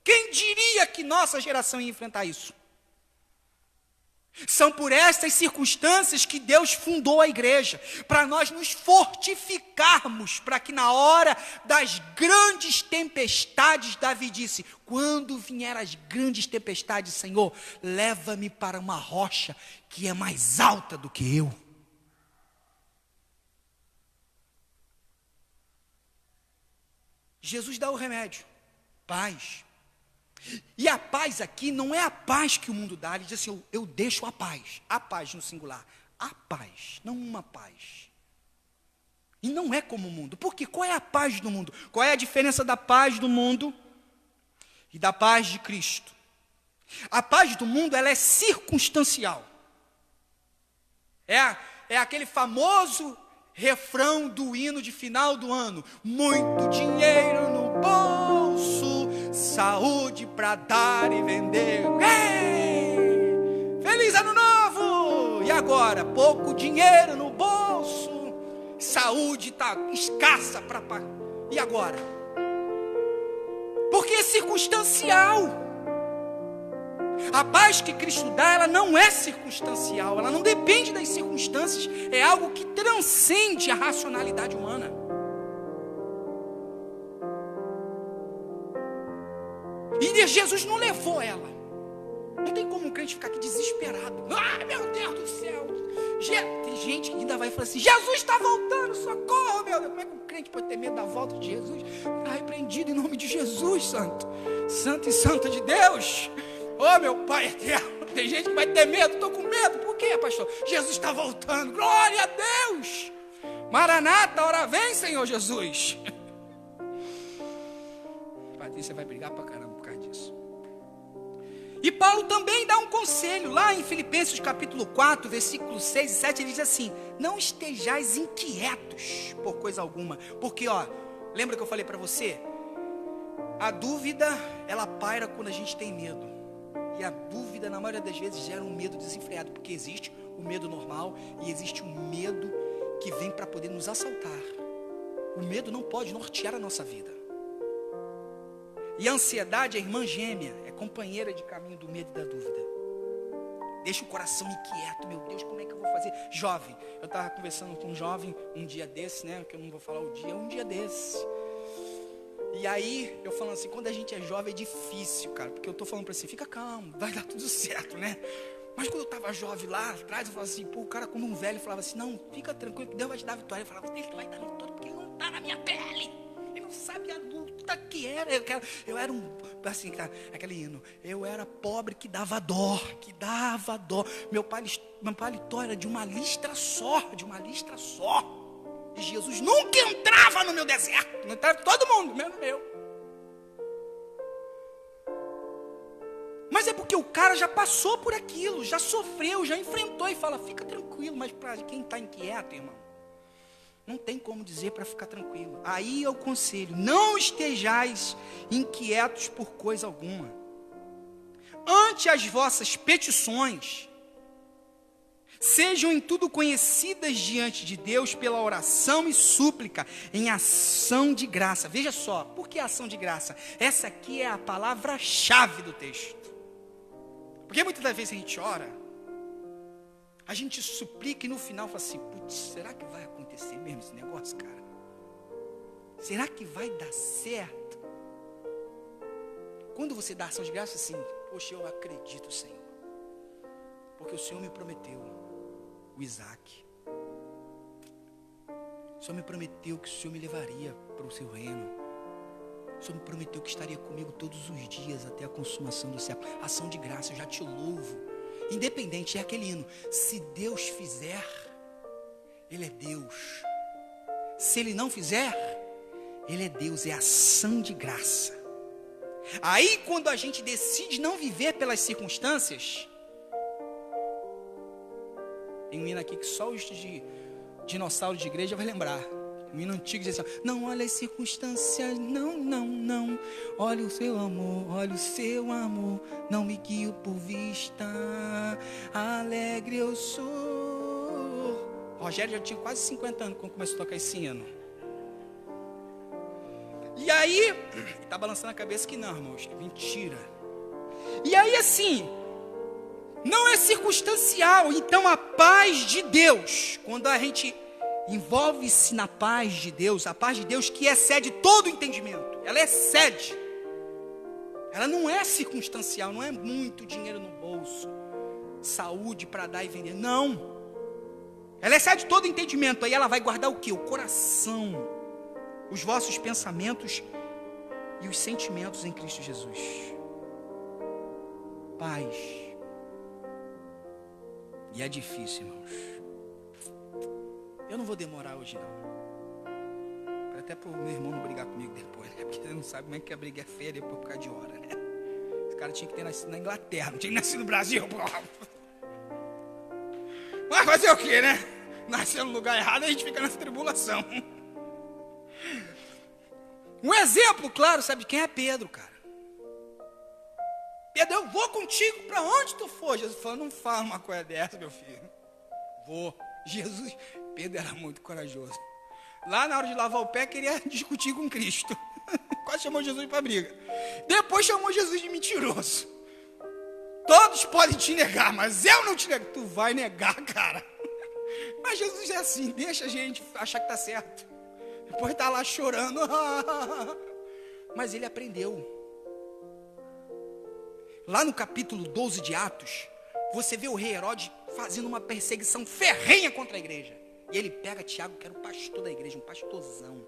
[SPEAKER 4] Quem diria que nossa geração ia enfrentar isso? São por estas circunstâncias que Deus fundou a igreja, para nós nos fortificarmos, para que na hora das grandes tempestades, Davi disse, quando vier as grandes tempestades, Senhor, leva-me para uma rocha que é mais alta do que eu. Jesus dá o remédio, paz. E a paz aqui não é a paz que o mundo dá. Ele diz assim, eu deixo a paz no singular. A paz, não uma paz. E não é como o mundo. Por quê? Qual é a paz do mundo? Qual é a diferença da paz do mundo e da paz de Cristo? A paz do mundo, ela é circunstancial. É aquele famoso refrão do hino de final do ano. Muito dinheiro no bolso, saúde para dar e vender. Ei! Feliz ano novo! E agora? Pouco dinheiro no bolso, saúde está escassa para pagar. E agora? Porque é circunstancial. A paz que Cristo dá, ela não é circunstancial, ela não depende das circunstâncias, é algo que transcende a racionalidade humana. E Jesus não levou ela. Não tem como um crente ficar aqui desesperado. Ai, meu Deus do céu. Tem gente que ainda vai falar assim, Jesus está voltando, socorro, meu Deus. Como é que um crente pode ter medo da volta de Jesus? Está repreendido em nome de Jesus, santo. Santo e santa de Deus. Oh, meu Pai eterno, tem gente que vai ter medo, estou com medo. Por quê, pastor? Jesus está voltando, glória a Deus. Maranata, hora vem, Senhor Jesus. Patrícia vai brigar pra caramba por causa disso. E Paulo também dá um conselho, lá em Filipenses capítulo 4, versículos 6 e 7, ele diz assim, não estejais inquietos por coisa alguma. Porque, lembra que eu falei para você? A dúvida, ela paira quando a gente tem medo. E a dúvida, na maioria das vezes, gera um medo desenfreado, porque existe o medo normal e existe um medo que vem para poder nos assaltar. O medo não pode nortear a nossa vida. E a ansiedade é irmã gêmea, é companheira de caminho do medo e da dúvida. Deixa o coração inquieto, meu Deus, como é que eu vou fazer? Jovem, eu estava conversando com um jovem um dia desse, né? Que eu não vou falar o dia, um dia desse. E aí, eu falando assim, quando a gente é jovem é difícil, cara, porque eu tô falando para você, fica calmo, vai dar tudo certo, né? Mas quando eu tava jovem lá atrás, eu falava assim, o cara como um velho falava assim, não, fica tranquilo, Deus vai te dar vitória. Eu falava, Deus vai dar vitória, porque ele não tá na minha pele, ele não sabe a luta que era. Eu era assim, cara, aquele hino, eu era pobre que dava dó. Meu paletó era de uma listra só. E Jesus nunca entrava no meu deserto. Não entrava todo mundo, menos eu. Mas é porque o cara já passou por aquilo, já sofreu, já enfrentou e fala, fica tranquilo. Mas para quem está inquieto, irmão, não tem como dizer para ficar tranquilo. Aí é o conselho, não estejais inquietos por coisa alguma. Ante as vossas petições, sejam em tudo conhecidas diante de Deus pela oração e súplica, em ação de graça. Veja só, por que ação de graça? Essa aqui é a palavra-chave do texto. Porque muitas das vezes a gente ora, a gente suplica e no final fala assim, putz, será que vai acontecer mesmo esse negócio, cara? Será que vai dar certo? Quando você dá ação de graça assim, poxa, eu acredito, Senhor, porque o Senhor me prometeu o Isaac. O Senhor me prometeu que o Senhor me levaria para o seu reino. O Senhor me prometeu que estaria comigo todos os dias até a consumação do século. Ação de graça, eu já te louvo. Independente, é aquele hino. Se Deus fizer, Ele é Deus. Se Ele não fizer, Ele é Deus. É ação de graça. Aí quando a gente decide não viver pelas circunstâncias, tem um hino aqui que só os dinossauros de igreja vai lembrar. Um hino antigo diz assim, não olha as circunstâncias, não. Olha o seu amor, não me guio por vista, alegre eu sou. Rogério já tinha quase 50 anos quando começou a tocar esse hino. E aí, está balançando a cabeça que não, irmãos, mentira. E aí assim, Não é circunstancial. Então a paz de Deus, quando a gente envolve-se na paz de Deus, a paz de Deus que excede todo o entendimento, ela excede. Ela não é circunstancial, não é muito dinheiro no bolso, saúde para dar e vender, não. Ela excede todo o entendimento, aí ela vai guardar o quê? O coração, os vossos pensamentos e os sentimentos em Cristo Jesus. Paz. E é difícil, irmãos. Eu não vou demorar hoje, não. Até para o meu irmão não brigar comigo depois, né? Porque ele não sabe como é que a briga é feia depois por causa de hora, né? Esse cara tinha que ter nascido na Inglaterra, não tinha que nascido no Brasil, pô. Mas fazer o quê, né? Nascer no lugar errado, a gente fica nessa tribulação. Um exemplo, claro, sabe de quem é Pedro, cara? Pedro, eu vou contigo para onde tu for. Jesus falou, não fala uma coisa dessa, meu filho. Vou. Jesus, Pedro era muito corajoso. Lá na hora de lavar o pé, queria discutir com Cristo. Quase chamou Jesus para briga. Depois chamou Jesus de mentiroso. Todos podem te negar, mas eu não te nego. Tu vai negar, cara. Mas Jesus é assim, deixa a gente achar que tá certo. Depois tá lá chorando. Mas ele aprendeu. Lá no capítulo 12 de Atos, você vê o rei Herodes fazendo uma perseguição ferrenha contra a igreja. E ele pega Tiago, que era o pastor da igreja, um pastorzão,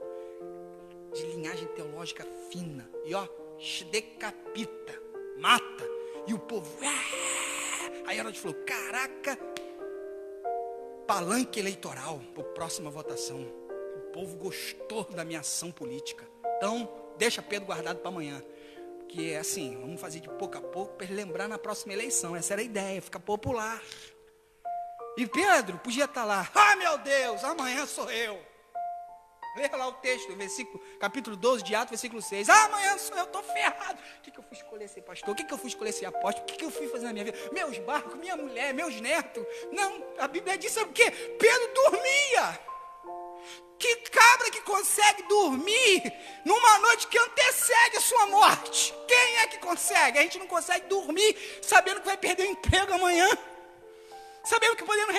[SPEAKER 4] de linhagem teológica fina. E ó, decapita, mata. E o povo... Aí Herodes falou, caraca, palanque eleitoral para a próxima votação. O povo gostou da minha ação política. Então, deixa Pedro guardado para amanhã. Porque é assim, vamos fazer de pouco a pouco para ele lembrar na próxima eleição. Essa era a ideia, ficar popular. E Pedro podia estar lá. Ah, meu Deus, amanhã sou eu. Leia lá o texto, versículo, capítulo 12 de Atos, versículo 6. Ah, amanhã sou eu, estou ferrado. O que eu fui escolher ser pastor? O que eu fui escolher ser apóstolo? O que eu fui fazer na minha vida? Meus barcos, minha mulher, meus netos. Não, a Bíblia diz o quê? Pedro dormia. Que cabra que consegue dormir numa noite que antecede a sua morte? Quem é que consegue? A gente não consegue dormir sabendo que vai perder o emprego amanhã. Sabendo que podemos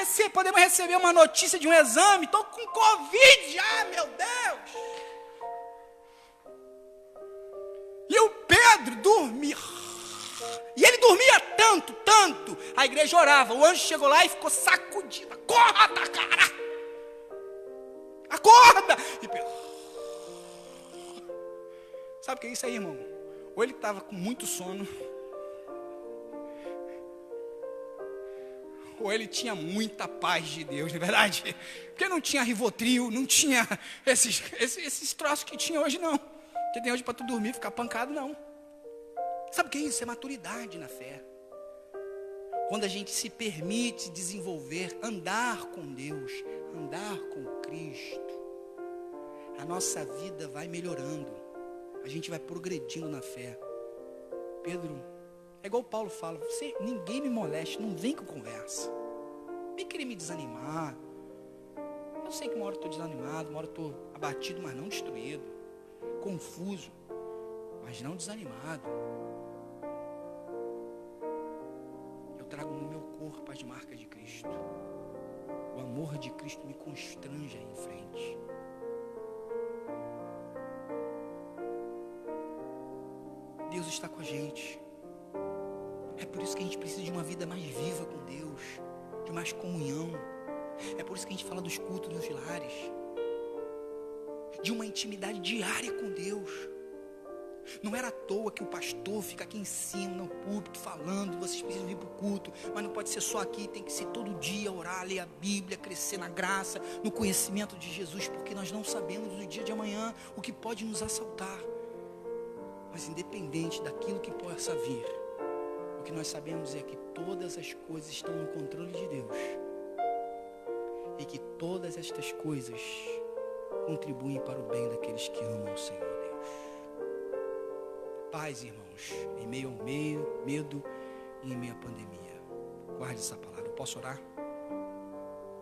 [SPEAKER 4] receber uma notícia de um exame. Estou com Covid. Ah, meu Deus. E o Pedro dormia. E ele dormia tanto. A igreja orava. O anjo chegou lá e ficou sacudido. Acorda, cara. Acorda. E Pedro... Sabe o que é isso aí, irmão? Ou ele estava com muito sono, ou ele tinha muita paz de Deus, não é verdade? Porque não tinha Rivotril, não tinha esses troços que tinha hoje, não. Que tem hoje para tu dormir, ficar pancado, não. Sabe o que é isso? É maturidade na fé. Quando a gente se permite desenvolver, andar com Deus, andar com Cristo, a nossa vida vai melhorando. A gente vai progredindo na fé. Pedro... É igual o Paulo fala, ninguém me moleste, não vem com conversa. Vem querer me desanimar. Eu sei que uma hora eu estou desanimado, uma hora eu estou abatido, mas não destruído. Confuso, mas não desanimado. Eu trago no meu corpo as marcas de Cristo. O amor de Cristo me constrange aí em frente. Deus está com a gente. É por isso que a gente precisa de uma vida mais viva com Deus, de mais comunhão. É por isso que a gente fala dos cultos dos lares, de uma intimidade diária com Deus. Não era à toa que o pastor fica aqui em cima, no púlpito, falando, vocês precisam vir para o culto, mas não pode ser só aqui, tem que ser todo dia, orar, ler a Bíblia, crescer na graça, no conhecimento de Jesus, porque nós não sabemos no dia de amanhã o que pode nos assaltar. Mas independente daquilo que possa vir, o que nós sabemos é que todas as coisas estão no controle de Deus. E que todas estas coisas contribuem para o bem daqueles que amam o Senhor Deus. Paz, irmãos, em meio ao medo e em meio à pandemia. Guarde essa palavra. Eu posso orar?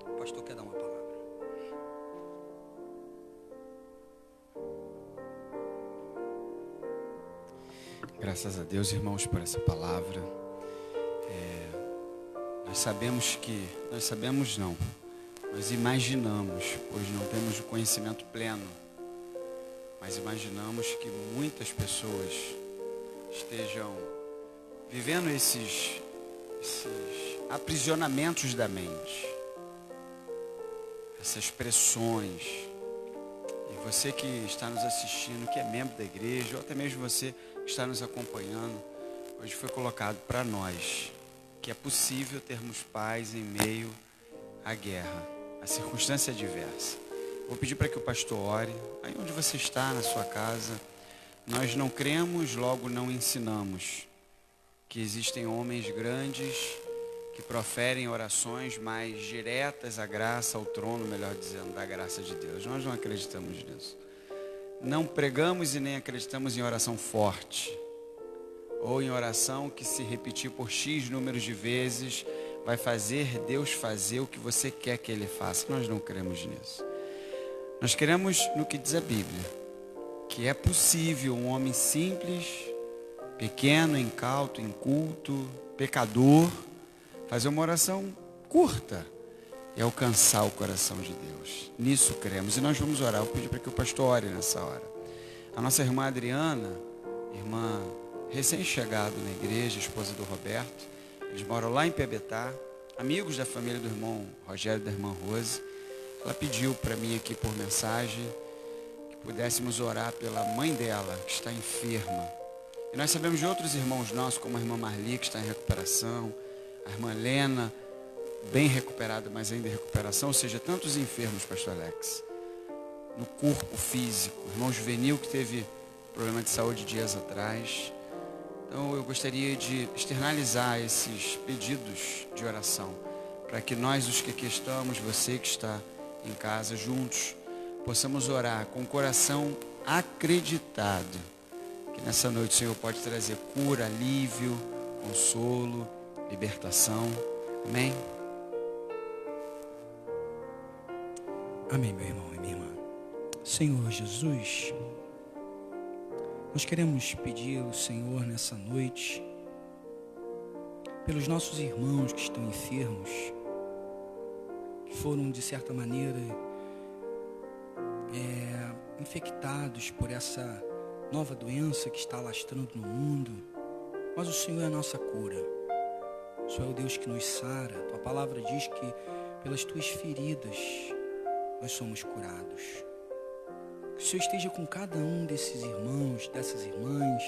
[SPEAKER 4] O pastor quer dar uma palavra.
[SPEAKER 3] Graças a Deus, irmãos, por essa palavra. Nós imaginamos, pois não temos o conhecimento pleno, mas imaginamos que muitas pessoas estejam vivendo esses aprisionamentos da mente, essas pressões. E você que está nos assistindo, que é membro da igreja, ou até mesmo você que está nos acompanhando, hoje foi colocado para nós que é possível termos paz em meio à guerra, à circunstância adversa. Vou pedir para que o pastor ore, aí onde você está, na sua casa. Nós não cremos, logo não ensinamos que existem homens grandes que proferem orações mais diretas à graça, ao trono, melhor dizendo, da graça de Deus. Nós não acreditamos nisso. Não pregamos e nem acreditamos em oração forte, ou em oração que, se repetir por X números de vezes, vai fazer Deus fazer o que você quer que Ele faça. Nós não cremos nisso. Nós cremos no que diz a Bíblia, que é possível um homem simples, pequeno, incauto, inculto, pecador, fazer uma oração curta e alcançar o coração de Deus. Nisso cremos. E nós vamos orar. Eu pedi para que o pastor ore nessa hora. A nossa irmã Adriana, irmã recém-chegada na igreja, esposa do Roberto, eles moram lá em Pebetá, amigos da família do irmão Rogério e da irmã Rose. Ela pediu para mim aqui por mensagem que pudéssemos orar pela mãe dela, que está enferma. E nós sabemos de outros irmãos nossos, como a irmã Marli, que está em recuperação, a irmã Helena, bem recuperada, mas ainda em recuperação, ou seja, tantos enfermos, pastor Alex, no corpo físico. O irmão Juvenil, que teve problema de saúde dias atrás. Então eu gostaria de externalizar esses pedidos de oração, para que nós, os que aqui estamos, você que está em casa, juntos, possamos orar com o coração acreditado, que nessa noite o Senhor pode trazer cura, alívio, consolo, libertação. Amém?
[SPEAKER 4] Amém, meu irmão e minha irmã. Senhor Jesus, nós queremos pedir ao Senhor nessa noite, pelos nossos irmãos que estão enfermos, que foram de certa maneira infectados por essa nova doença que está alastrando no mundo, mas o Senhor é a nossa cura. O Senhor é o Deus que nos sara. Tua palavra diz que pelas tuas feridas nós somos curados. Que o Senhor esteja com cada um desses irmãos, dessas irmãs,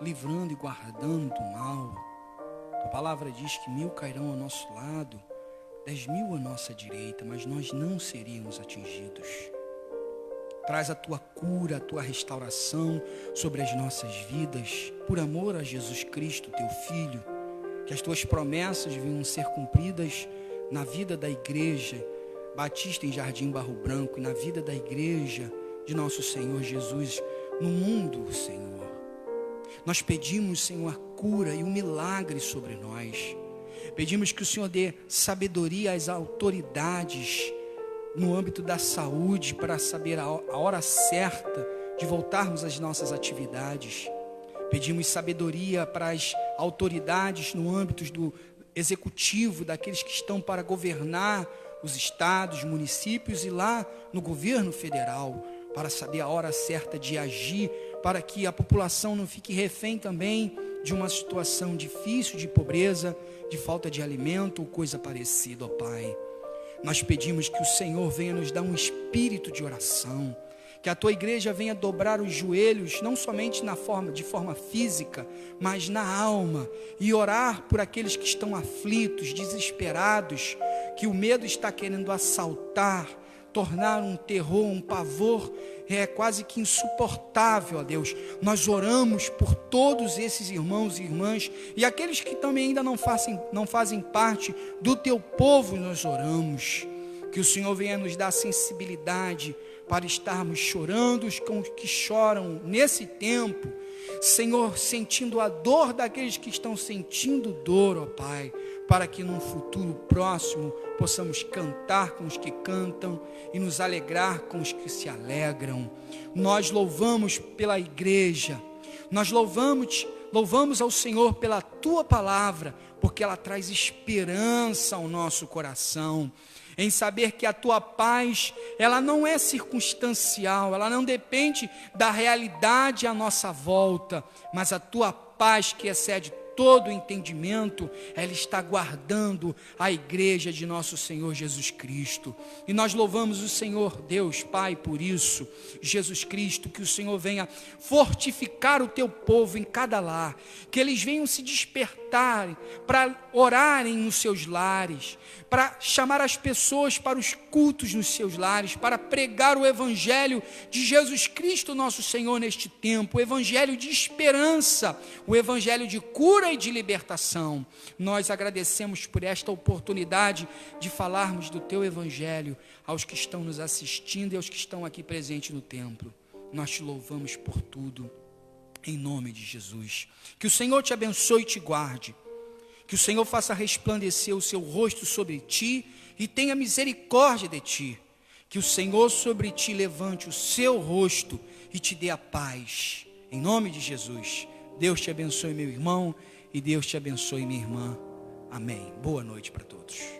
[SPEAKER 4] livrando e guardando do mal. Tua palavra diz que 1000 cairão ao nosso lado, 10.000 à nossa direita, mas nós não seríamos atingidos. Traz a tua cura, a tua restauração sobre as nossas vidas, por amor a Jesus Cristo, teu Filho. Que as tuas promessas venham ser cumpridas na vida da igreja Batista em Jardim Barro Branco e na vida da igreja de nosso Senhor Jesus no mundo, Senhor. Nós pedimos, Senhor, a cura e o milagre sobre nós. Pedimos que o Senhor dê sabedoria às autoridades no âmbito da saúde para saber a hora certa de voltarmos às nossas atividades. Pedimos sabedoria para as autoridades no âmbito do executivo, daqueles que estão para governar os estados, municípios e lá no governo federal, para saber a hora certa de agir, para que a população não fique refém também de uma situação difícil, de pobreza, de falta de alimento ou coisa parecida, ó Pai. Nós pedimos que o Senhor venha nos dar um espírito de oração, que a tua igreja venha dobrar os joelhos, não somente de forma física, mas na alma, e orar por aqueles que estão aflitos, desesperados, que o medo está querendo assaltar, tornar um terror, um pavor, quase que insuportável, ó Deus. Nós oramos por todos esses irmãos e irmãs, e aqueles que também ainda não fazem parte do teu povo, nós oramos. Que o Senhor venha nos dar sensibilidade para estarmos chorando com os que choram nesse tempo, Senhor, sentindo a dor daqueles que estão sentindo dor, ó Pai, para que num futuro próximo possamos cantar com os que cantam e nos alegrar com os que se alegram. Nós louvamos pela igreja, Nós louvamos ao Senhor pela tua palavra, porque ela traz esperança ao nosso coração, em saber que a tua paz, ela não é circunstancial, ela não depende da realidade à nossa volta, mas a tua paz que excede todo entendimento, ela está guardando a igreja de nosso Senhor Jesus Cristo. E nós louvamos o Senhor Deus Pai por isso. Jesus Cristo, que o Senhor venha fortificar o teu povo em cada lar, que eles venham se despertar para orarem nos seus lares, para chamar as pessoas para os cultos nos seus lares, para pregar o evangelho de Jesus Cristo nosso Senhor neste tempo, o evangelho de esperança, o evangelho de cura e de libertação. Nós agradecemos por esta oportunidade de falarmos do teu evangelho aos que estão nos assistindo e aos que estão aqui presentes no templo. Nós te louvamos por tudo, em nome de Jesus. Que o Senhor te abençoe e te guarde, que o Senhor faça resplandecer o seu rosto sobre ti e tenha misericórdia de ti, que o Senhor sobre ti levante o seu rosto e te dê a paz, em nome de Jesus. Deus te abençoe, meu irmão, e Deus te abençoe, minha irmã. Amém. Boa noite para todos.